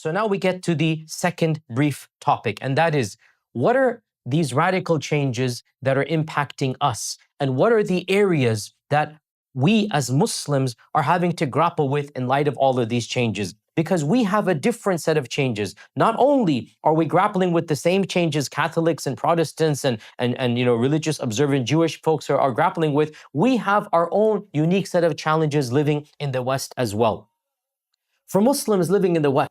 So now we get to the second brief topic, and that is, what are these radical changes that are impacting us? And what are the areas that we as Muslims are having to grapple with in light of all of these changes? Because we have a different set of changes. Not only are we grappling with the same changes Catholics and Protestants and religious observant Jewish folks are grappling with, we have our own unique set of challenges living in the West as well. For Muslims living in the West,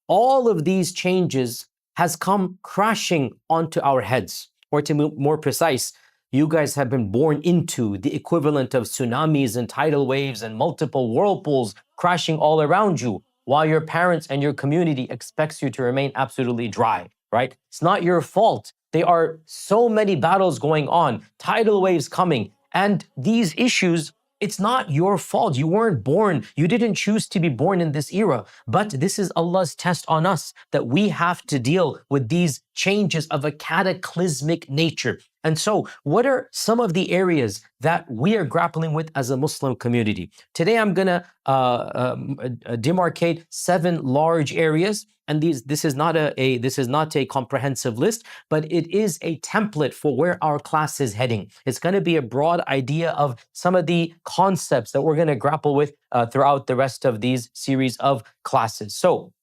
all of these changes has come crashing onto our heads. Or to be more precise, you guys have been born into the equivalent of tsunamis and tidal waves and multiple whirlpools crashing all around you, while your parents and your community expects you to remain absolutely dry, right? It's not your fault. There are so many battles going on, tidal waves coming, and these issues, it's not your fault. You weren't born. You didn't choose to be born in this era. But this is Allah's test on us, that we have to deal with these changes of a cataclysmic nature. And so, what are some of the areas that we are grappling with as a Muslim community? Today, I'm going to demarcate 7 large areas, and this is not a comprehensive list, but it is a template for where our class is heading. It's going to be a broad idea of some of the concepts that we're going to grapple with throughout the rest of these series of classes. So,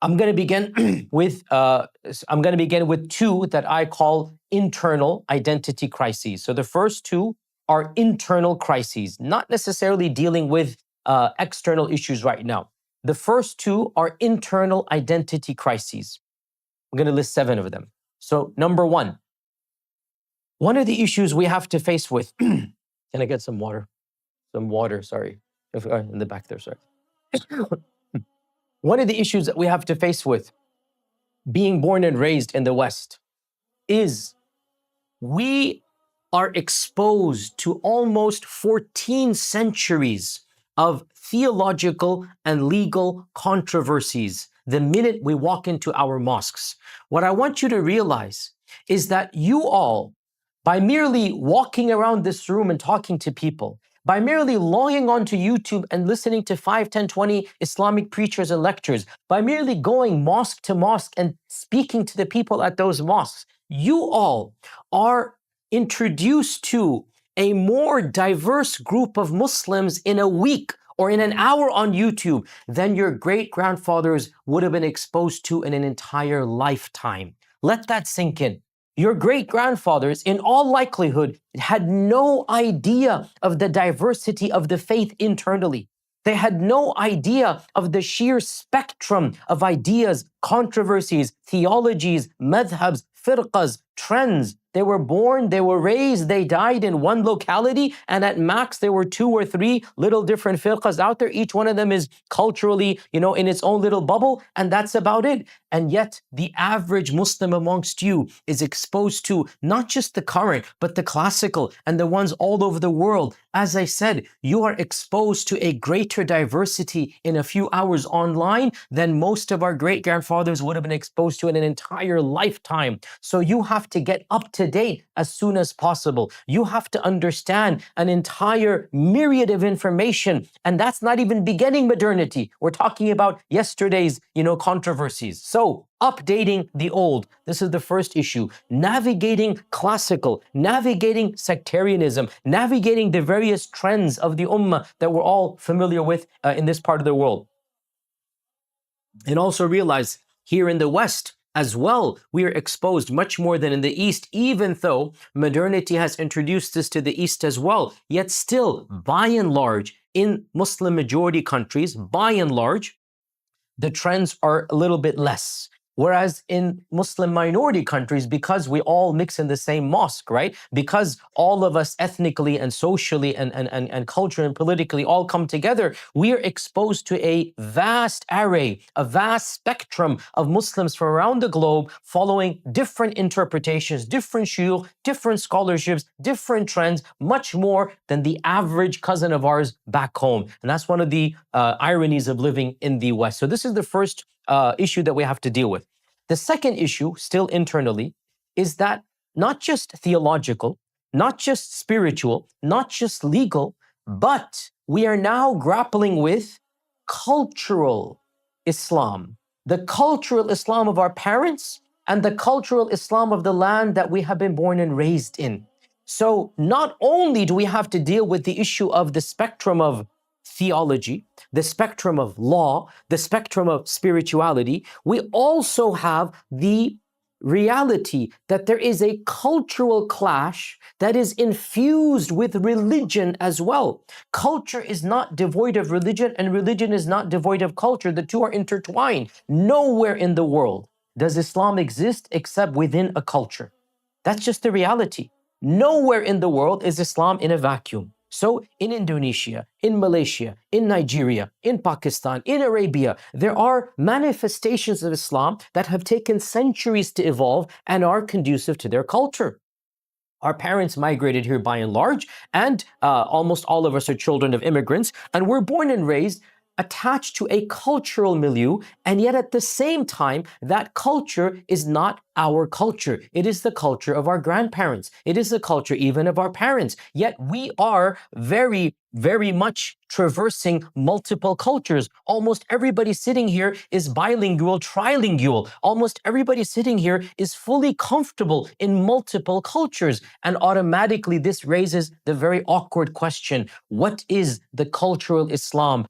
I'm going to begin with 2 that I call internal identity crises. So the first 2 are internal crises, not necessarily dealing with external issues right now. The first 2 are internal identity crises. I'm going to list 7 of them. So number 1, one of the issues we have to face with. Can I get some water? Some water, sorry. In the back there, sorry. One of the issues that we have to face with being born and raised in the West is we are exposed to almost 14 centuries of theological and legal controversies the minute we walk into our mosques. What I want you to realize is that you all, by merely walking around this room and talking to people, by merely logging onto YouTube and listening to 5, 10, 20 Islamic preachers and lectures, by merely going mosque to mosque and speaking to the people at those mosques, you all are introduced to a more diverse group of Muslims in a week or in an hour on YouTube than your great-grandfathers would have been exposed to in an entire lifetime. Let that sink in. Your great-grandfathers, in all likelihood, had no idea of the diversity of the faith internally. They had no idea of the sheer spectrum of ideas, controversies, theologies, madhabs, firqas, trends. They were born, they were raised, they died in one locality, and at max there were 2 or 3 little different firqas out there. Each one of them is culturally, in its own little bubble, and that's about it. And yet the average Muslim amongst you is exposed to not just the current, but the classical and the ones all over the world. As I said, you are exposed to a greater diversity in a few hours online than most of our great-grandfathers would have been exposed to in an entire lifetime. So you have to get up to date as soon as possible. You have to understand an entire myriad of information, and that's not even beginning modernity. We're talking about yesterday's, controversies. So, updating the old. This is the first issue. Navigating classical, navigating sectarianism, navigating the various trends of the ummah that we're all familiar with in this part of the world. And also realize here in the West, as well, we are exposed much more than in the East, even though modernity has introduced this to the East as well. Yet still, by and large, in Muslim majority countries, by and large, the trends are a little bit less. Whereas in Muslim minority countries, because we all mix in the same mosque, right? Because all of us ethnically and socially and culturally and politically all come together, we are exposed to a vast array, a vast spectrum of Muslims from around the globe following different interpretations, different shuyukh, different scholarships, different trends, much more than the average cousin of ours back home. And that's one of the ironies of living in the West. So this is the first issue that we have to deal with. The second issue, still internally, is that not just theological, not just spiritual, not just legal, but we are now grappling with cultural Islam, the cultural Islam of our parents and the cultural Islam of the land that we have been born and raised in. So not only do we have to deal with the issue of the spectrum of theology, the spectrum of law, the spectrum of spirituality, we also have the reality that there is a cultural clash that is infused with religion as well. Culture is not devoid of religion, and religion is not devoid of culture. The two are intertwined. Nowhere in the world does Islam exist except within a culture. That's just the reality. Nowhere in the world is Islam in a vacuum. So in Indonesia, in Malaysia, in Nigeria, in Pakistan, in Arabia, there are manifestations of Islam that have taken centuries to evolve and are conducive to their culture. Our parents migrated here by and large, and almost all of us are children of immigrants, and we're born and raised attached to a cultural milieu, and yet at the same time, that culture is not our culture. It is the culture of our grandparents. It is the culture even of our parents. Yet we are very, very much traversing multiple cultures. Almost everybody sitting here is bilingual, trilingual. Almost everybody sitting here is fully comfortable in multiple cultures. And automatically this raises the very awkward question, what is the cultural Islam?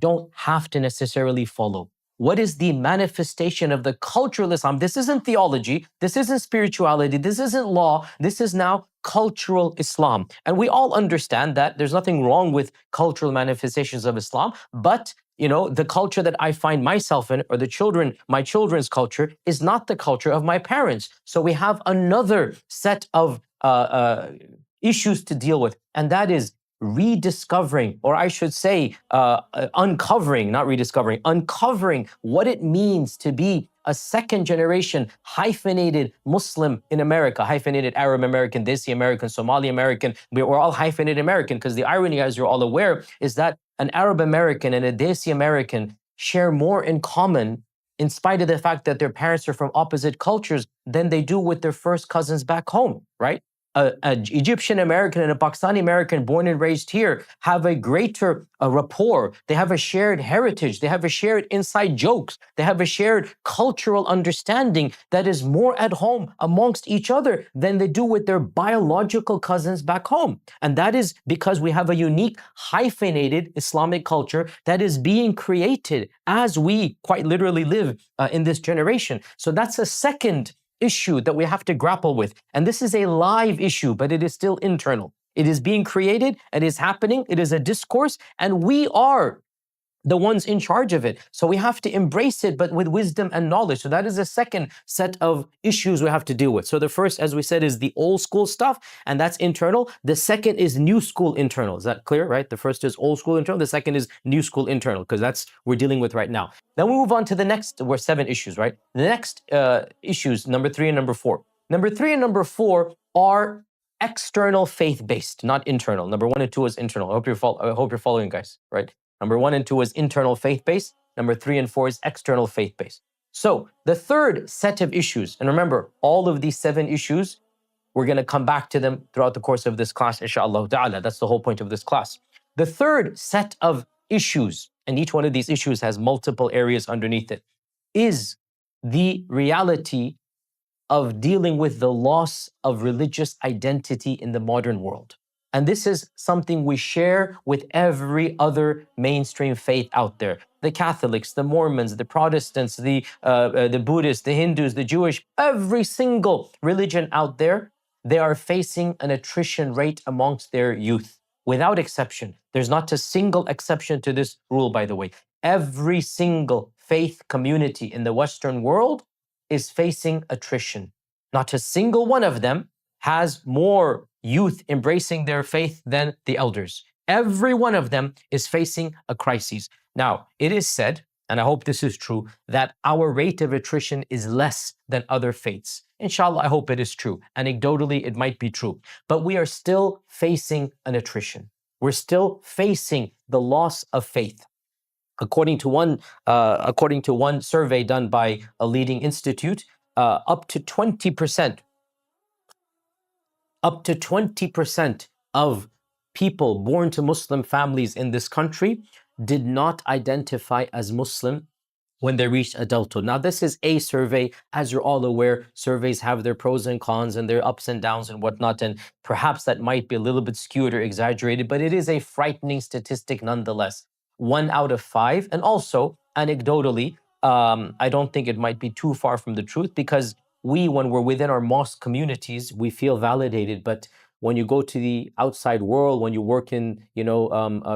Don't have to necessarily follow. What is the manifestation of the cultural Islam? This isn't theology, this isn't spirituality, this isn't law, this is now cultural Islam. And we all understand that there's nothing wrong with cultural manifestations of Islam, but the culture that I find myself in, or my children's culture, is not the culture of my parents. So we have another set of issues to deal with, and that is rediscovering, or I should say uncovering, not rediscovering, uncovering what it means to be a second generation hyphenated Muslim in America, hyphenated Arab American, Desi American, Somali American. We're all hyphenated American, because the irony, as you're all aware, is that an Arab American and a Desi American share more in common, in spite of the fact that their parents are from opposite cultures, than they do with their first cousins back home, right? An Egyptian American and a Pakistani American born and raised here have a greater rapport. They have a shared heritage. They have a shared inside jokes. They have a shared cultural understanding that is more at home amongst each other than they do with their biological cousins back home. And that is because we have a unique hyphenated Islamic culture that is being created as we quite literally live in this generation. So that's a second issue that we have to grapple with. And this is a live issue, but it is still internal. It is being created, it is happening, it is a discourse, and we are the ones in charge of it. So we have to embrace it, but with wisdom and knowledge. So that is a second set of issues we have to deal with. So the first, as we said, is the old school stuff, and that's internal. The second is new school internal. Is that clear, right? The first is old school internal. The second is new school internal, because that's what we're dealing with right now. Then we move on to the next, we're 7 issues, right? The next issues, number 3 and number 4. Number 3 and number 4 are external faith-based, not internal. Number 1 and 2 is internal. I hope you're following, guys, right? Number 1 and 2 is internal faith-based. Number 3 and 4 is external faith-based. So the third set of issues, and remember, all of these 7 issues, we're going to come back to them throughout the course of this class, inshallah ta'ala. That's the whole point of this class. The third set of issues, and each one of these issues has multiple areas underneath it, is the reality of dealing with the loss of religious identity in the modern world. And this is something we share with every other mainstream faith out there. The Catholics, the Mormons, the Protestants, the Buddhists, the Hindus, the Jewish, every single religion out there, they are facing an attrition rate amongst their youth, without exception. There's not a single exception to this rule, by the way. Every single faith community in the Western world is facing attrition. Not a single one of them has more youth embracing their faith than the elders. Every one of them is facing a crisis. Now, it is said, and I hope this is true, that our rate of attrition is less than other faiths. Inshallah, I hope it is true. Anecdotally, it might be true. But we are still facing an attrition. We're still facing the loss of faith. According to one survey done by a leading institute, up to 20% of people born to Muslim families in this country did not identify as Muslim when they reach adulthood. Now, this is a survey. As you're all aware, surveys have their pros and cons and their ups and downs and whatnot, and perhaps that might be a little bit skewed or exaggerated, but it is a frightening statistic nonetheless. 1 out of 5, and also anecdotally, I don't think it might be too far from the truth, because we, when we're within our mosque communities, we feel validated, but when you go to the outside world, when you work in,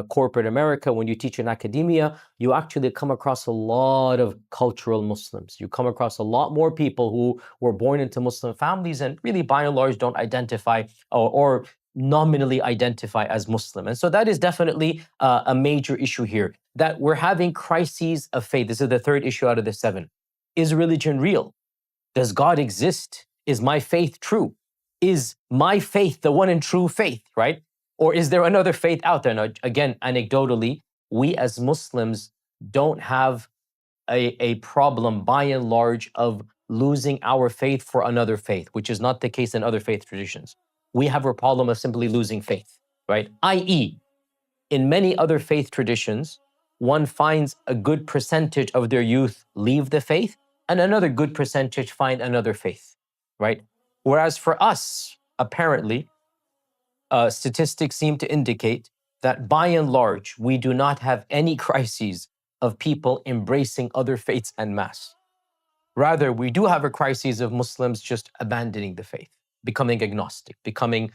corporate America, when you teach in academia, you actually come across a lot of cultural Muslims. You come across a lot more people who were born into Muslim families and really, by and large, don't identify or nominally identify as Muslim. And so that is definitely a major issue here, that we're having crises of faith. This is the third issue out of the 7. Is religion real? Does God exist? Is my faith true? Is my faith the one and true faith, right? Or is there another faith out there? Now, again, anecdotally, we as Muslims don't have a problem by and large of losing our faith for another faith, which is not the case in other faith traditions. We have a problem of simply losing faith, right? i.e., in many other faith traditions, one finds a good percentage of their youth leave the faith, and another good percentage find another faith, right? Whereas for us, apparently, statistics seem to indicate that by and large, we do not have any crises of people embracing other faiths en masse. Rather, we do have a crisis of Muslims just abandoning the faith, becoming agnostic, becoming,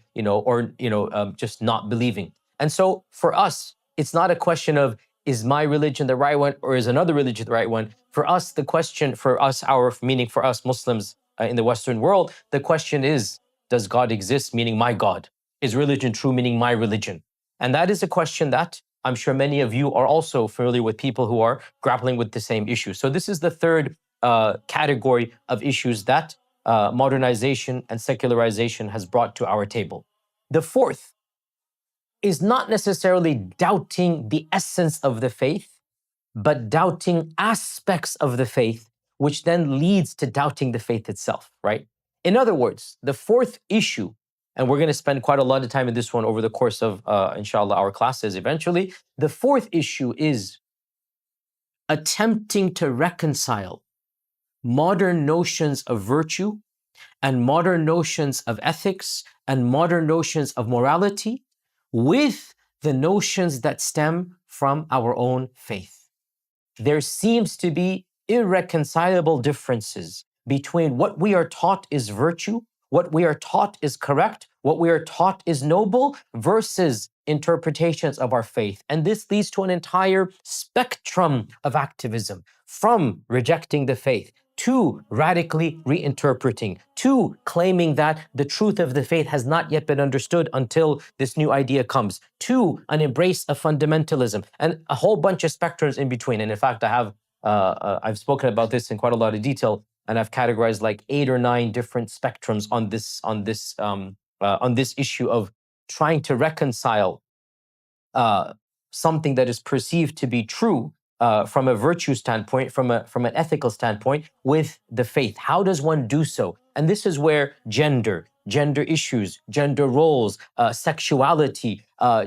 just not believing. And so for us, it's not a question of, is my religion the right one or is another religion the right one? For us, the question for us, meaning for us Muslims in the Western world, the question is, does God exist, meaning my God? Is religion true, meaning my religion? And that is a question that I'm sure many of you are also familiar with, people who are grappling with the same issue. So this is the third category of issues that modernization and secularization has brought to our table. The fourth is not necessarily doubting the essence of the faith, but doubting aspects of the faith, which then leads to doubting the faith itself, right? In other words, the fourth issue, and we're going to spend quite a lot of time in this one over the course of, inshallah, our classes eventually. The fourth issue is attempting to reconcile modern notions of virtue and modern notions of ethics and modern notions of morality with the notions that stem from our own faith. There seems to be irreconcilable differences between what we are taught is virtue, what we are taught is correct, what we are taught is noble, versus interpretations of our faith. And this leads to an entire spectrum of activism, from rejecting the faith to radically reinterpreting, to claiming that the truth of the faith has not yet been understood until this new idea comes, to an embrace of fundamentalism, and a whole bunch of spectrums in between. And in fact, I've spoken about this in quite a lot of detail, and I've categorized like 8 or 9 different spectrums on this issue of trying to reconcile something that is perceived to be true from a virtue standpoint, from an ethical standpoint, with the faith. How does one do so? And this is where gender issues, gender roles, sexuality,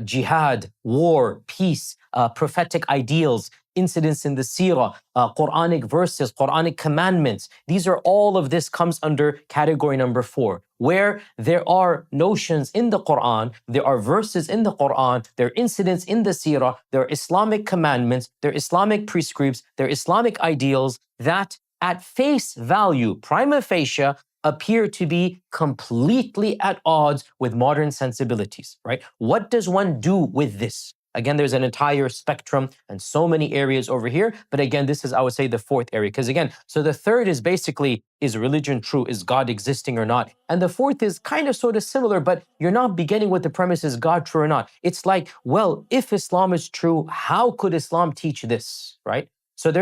jihad, war, peace, prophetic ideals, incidents in the seerah, Quranic verses, Quranic commandments. These are all of this comes under category number 4, where there are notions in the Quran, there are verses in the Quran, there are incidents in the seerah, there are Islamic commandments, there are Islamic prescripts, there are Islamic ideals that at face value, prima facie, appear to be completely at odds with modern sensibilities, right? What does one do with this? Again, there's an entire spectrum and so many areas over here. But again, this is, I would say, the fourth area. Because again, so the third is basically, is religion true? Is God existing or not? And the fourth is kind of sort of similar, but you're not beginning with the premise, is God true or not? It's like, well, if Islam is true, how could Islam teach this, right? So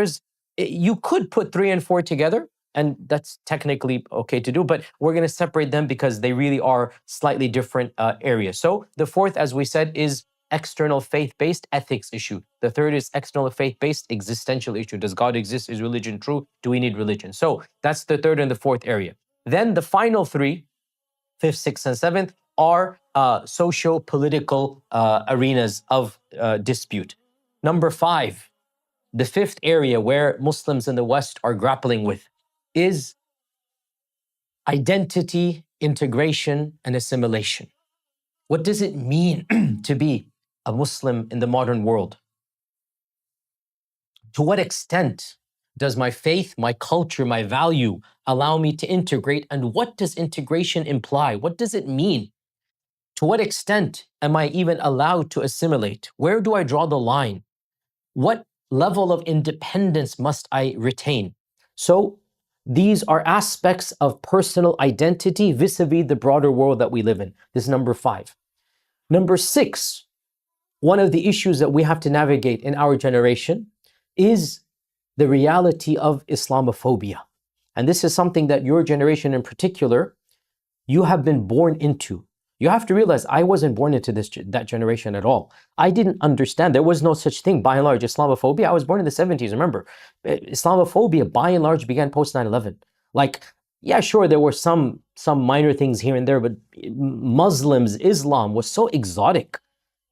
you could put 3 and 4 together, and that's technically okay to do, but we're going to separate them because they really are slightly different areas. So the fourth, as we said, is external faith-based ethics issue. The third is external faith-based existential issue. Does God exist? Is religion true? Do we need religion? So that's the third and the fourth area. Then the final 3, 5th, 6th, and 7th, are socio-political arenas of dispute. Number 5, The fifth area where Muslims in the West are grappling with is identity, integration, and assimilation. What does it mean to be a Muslim in the modern world? To what extent does my faith, my culture, my value allow me to integrate? And what does integration imply? What does it mean? To what extent am I even allowed to assimilate? Where do I draw the line? What level of independence must I retain? So these are aspects of personal identity vis-a-vis the broader world that we live in. This is number 5. Number 6, one of the issues that we have to navigate in our generation is the reality of Islamophobia. And this is something that your generation in particular, you have been born into. You have to realize I wasn't born into that generation at all. I didn't understand. There was no such thing, by and large, Islamophobia. I was born in the 70s, remember. Islamophobia, by and large, began post 9/11. Like, yeah, sure, there were some minor things here and there, but Muslims, Islam was so exotic.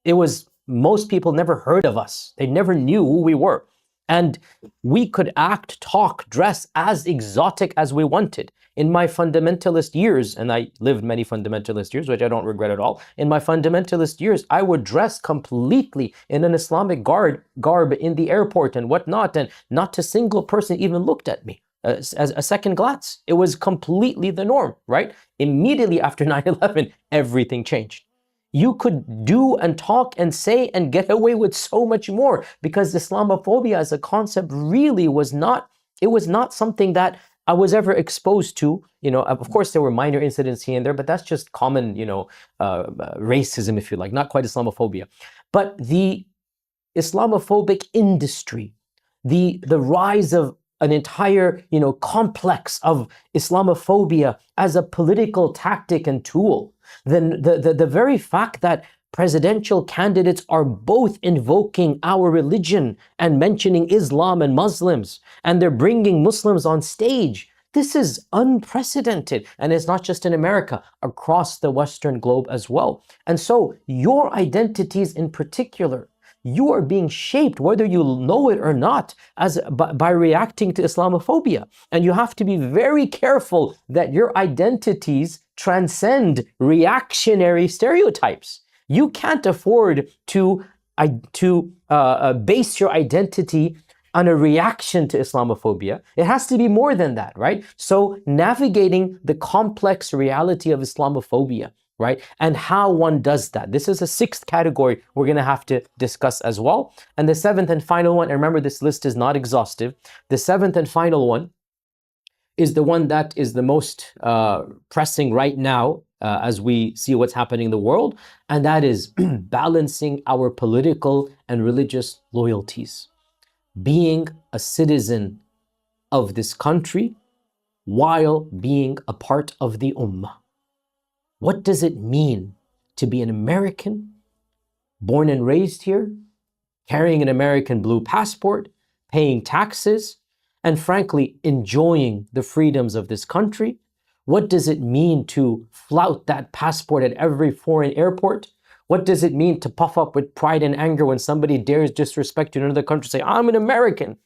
It was, most people never heard of us. They never knew who we were. And we could act, talk, dress as exotic as we wanted. In my fundamentalist years, and I lived many fundamentalist years, which I don't regret at all. In my fundamentalist years, I would dress completely in an Islamic garb in the airport and whatnot, and not a single person even looked at me as a second glance. It was completely the norm, right? Immediately after 9/11, everything changed. You could do and talk and say and get away with so much more, because Islamophobia as a concept really was not something that I was ever exposed to. You know, of course there were minor incidents here and there, but that's just common, racism, if you like, not quite Islamophobia. But the Islamophobic industry, the rise of an entire, complex of Islamophobia as a political tactic and tool, then the very fact that presidential candidates are both invoking our religion and mentioning Islam and Muslims, and they're bringing Muslims on stage, this is unprecedented. And it's not just in America, across the Western globe as well. And so your identities in particular, you are being shaped, whether you know it or not, by reacting to Islamophobia. And you have to be very careful that your identities transcend reactionary stereotypes. You can't afford to base your identity on a reaction to Islamophobia. It has to be more than that, right? So navigating the complex reality of Islamophobia, right? And how one does that. This is a 6th category we're going to have to discuss as well. And the 7th and final one, and remember this list is not exhaustive, the 7th and final one is the one that is the most pressing right now as we see what's happening in the world, and that is balancing our political and religious loyalties. Being a citizen of this country while being a part of the Ummah. What does it mean to be an American, born and raised here, carrying an American blue passport, paying taxes, and frankly, enjoying the freedoms of this country? What does it mean to flout that passport at every foreign airport? What does it mean to puff up with pride and anger when somebody dares disrespect you in another country, say, I'm an American,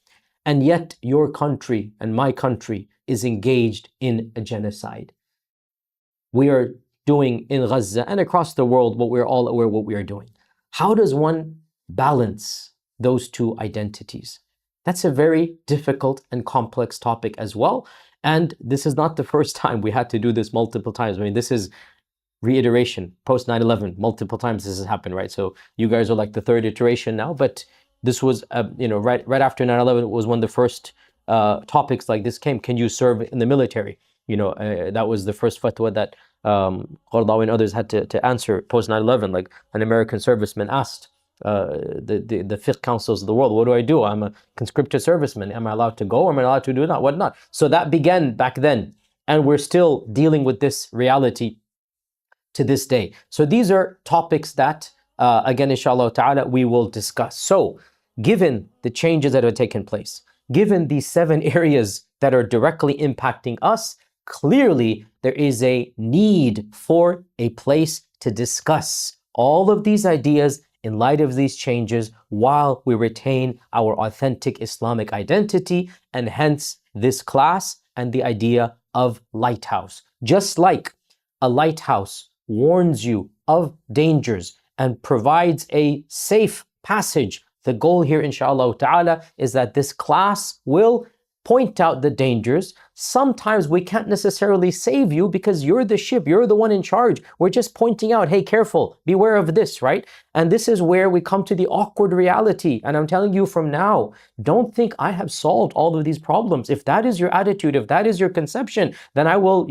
and yet your country and my country is engaged in a genocide? We are doing in Gaza and across the world what we're all aware what we are doing. How does one balance those two identities? That's a very difficult and complex topic as well. And this is not the first time. We had to do this multiple times. I mean, this is reiteration, post 9/11, multiple times this has happened, right? So you guys are like the 3rd iteration now, but this was, right after 9/11, it was one of the first topics like this came. Can you serve in the military? That was the first fatwa that Qardawi and others had to answer post 9/11. Like an American serviceman asked the fiqh councils of the world, what do I do? I'm a conscripted serviceman. Am I allowed to go? Am I allowed to do that? What not? So that began back then, and we're still dealing with this reality to this day. So these are topics that, again, inshallah ta'ala, we will discuss. So given the changes that have taken place, given these 7 areas that are directly impacting us, clearly there is a need for a place to discuss all of these ideas in light of these changes while we retain our authentic Islamic identity, and hence this class and the idea of lighthouse. Just like a lighthouse warns you of dangers and provides a safe passage, the goal here, inshallah ta'ala, is that this class will point out the dangers. Sometimes we can't necessarily save you because you're the ship, you're the one in charge. We're just pointing out, hey, careful, beware of this, right? And this is where we come to the awkward reality. And I'm telling you from now, don't think I have solved all of these problems. If that is your attitude, if that is your conception, then I will,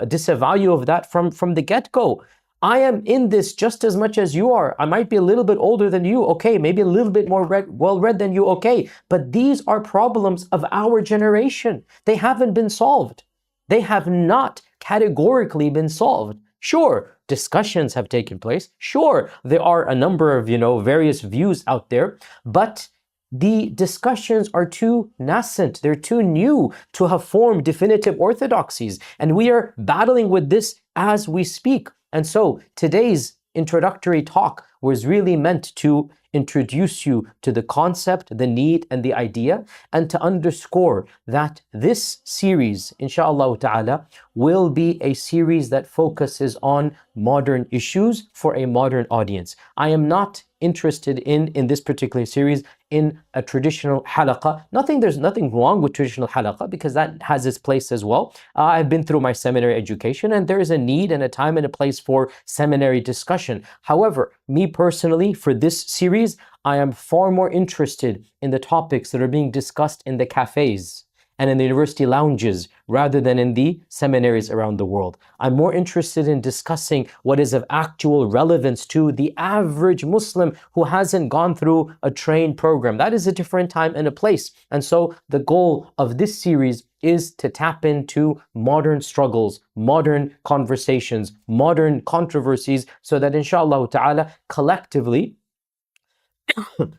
disavow you of that from the get-go. I am in this just as much as you are. I might be a little bit older than you, okay, maybe a little bit more well-read than you, okay, but these are problems of our generation. They haven't been solved. They have not categorically been solved. Sure, discussions have taken place. Sure, there are a number of, various views out there, but the discussions are too nascent, they're too new to have formed definitive orthodoxies, and we are battling with this as we speak. And so today's introductory talk was really meant to introduce you to the concept, the need, and the idea, and to underscore that this series, inshallah ta'ala, will be a series that focuses on modern issues for a modern audience. I am not interested in this particular series in a traditional halaqah. There's nothing wrong with traditional halaqah because that has its place as well. I've been through my seminary education and there is a need and a time and a place for seminary discussion. However, me personally, for this series, I am far more interested in the topics that are being discussed in the cafes and in the university lounges rather than in the seminaries around the world. I'm more interested in discussing what is of actual relevance to the average Muslim who hasn't gone through a trained program. That is a different time and a place. And so the goal of this series is to tap into modern struggles, modern conversations, modern controversies, so that inshallah ta'ala, collectively,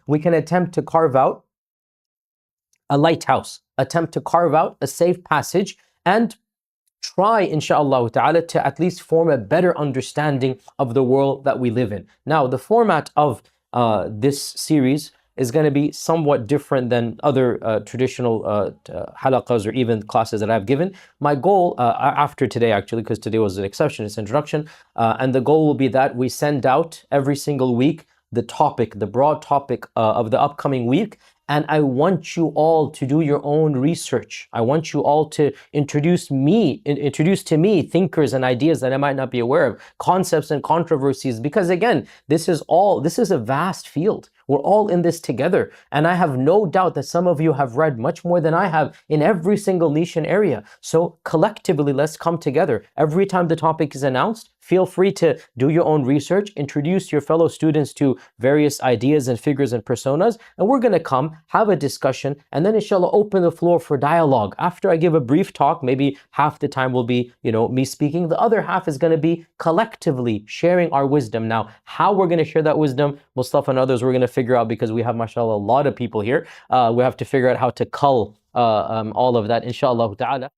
we can attempt to carve out a lighthouse, attempt to carve out a safe passage, and try, inshallah ta'ala, to at least form a better understanding of the world that we live in. Now, the format of this series is going to be somewhat different than other traditional halaqas or even classes that I've given. My goal after today, actually, because today was an exception, it's introduction, and the goal will be that we send out every single week the topic, the broad topic of the upcoming week. And I want you all to do your own research. I want you all to introduce to me thinkers and ideas that I might not be aware of, concepts and controversies, because again, this is a vast field. We're all in this together. And I have no doubt that some of you have read much more than I have in every single niche and area. So collectively, let's come together. Every time the topic is announced, feel free to do your own research, introduce your fellow students to various ideas and figures and personas, and we're going to come, have a discussion, and then inshallah open the floor for dialogue. After I give a brief talk, maybe half the time will be, me speaking. The other half is going to be collectively sharing our wisdom. Now, how we're going to share that wisdom, Mustafa and others, we're going to figure out because we have, mashallah, a lot of people here. We have to figure out how to cull all of that, inshallah ta'ala.